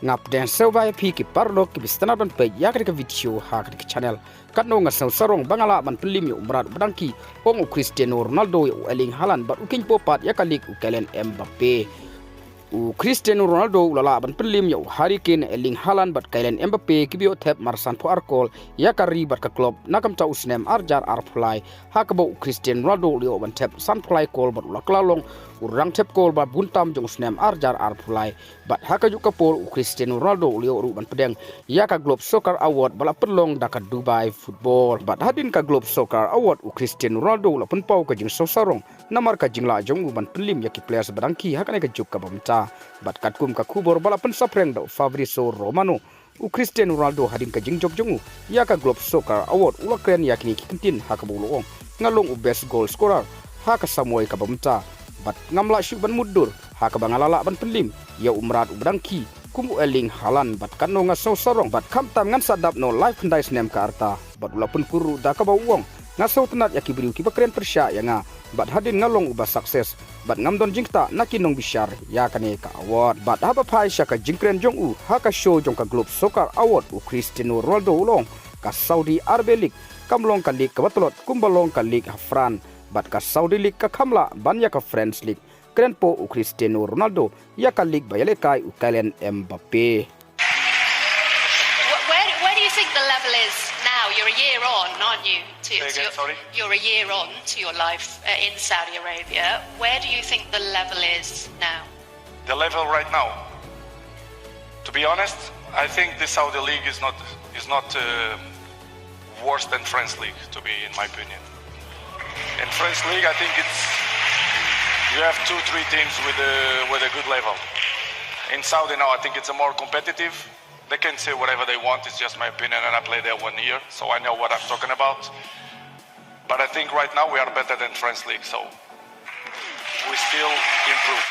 ngap den sewa pi ki parlo ki bistana ban pe ya ka video ha ka channel kat no nga sarong bangala ban pelim yu umrat badangki ong Cristiano Ronaldo yu Erling Haaland bat ukin popat ya kalik u Kylian Mbappe Cristiano Ronaldo ulala ban pelim yu Kane Erling Haaland bat Kylian Mbappe kibio tap Marsien po arkol ya kari bat ka club nakam ta usnem arjar arfly hakabo Cristiano Ronaldo liu ban tap san fly call bat ulaklalong urang tap call bat buntam jong usnem arjar arfly bat hakajuk kapol Cristiano Ronaldo liu ru ban pedeng ya ka Globe Soccer Award bala pelong daka Dubai Football bat hadin ka Globe Soccer Award Cristiano Ronaldo la penpau ka jing sarong namar ka jing la jong ban pelim ya ki players badangki hakane ka juk ka bamta bat katkum ka kubor bala pen sapreng do Fabrizio Romano Cristiano Ronaldo hadin ka jing jog jongu ya ka Globe Soccer Award ulakren yakni kintin hakabulo ngalong best goal scorer haka samoy ka bamta bat ngamla syuk ban mudur haka bangalala ban pelim ya umrat ubdangki kumu Erling Haaland bat kanno nga sarong bat kamtam ngan sadap no live pendai snem ka arta bat ulapun kuru da ka bawong ngaso tenat yaki beriu ki bakren persya ya nga bat hadin ngalong uba sukses bat ngamdon jingta nakinong bisyar ya kane ka award bat haba pai syaka jingkren jong u haka show jong ka Globe Soccer Award Cristiano Ronaldo ulong ka Saudi Arabia League kamlong ka league ka batlot kumbalong ka league Hafran bat ka Saudi League ka kamla banya ka French League kheinpoh Cristiano Ronaldo ya ka league bayale kai Kylian Mbappe. Where do you think the level is now? You're a year on, aren't you? You're a year on to your life in Saudi Arabia. Where do you think the level is now? The level right now, to be honest, I think the Saudi League is not worse than French League, to be in my opinion. In French League, I think you have 2-3 teams with a good level. In Saudi now, I think it's a more competitive. They can say whatever they want. It's just my opinion, and I played there 1 year, so I know what I'm talking about. But I think right now we are better than French League, so we still improve.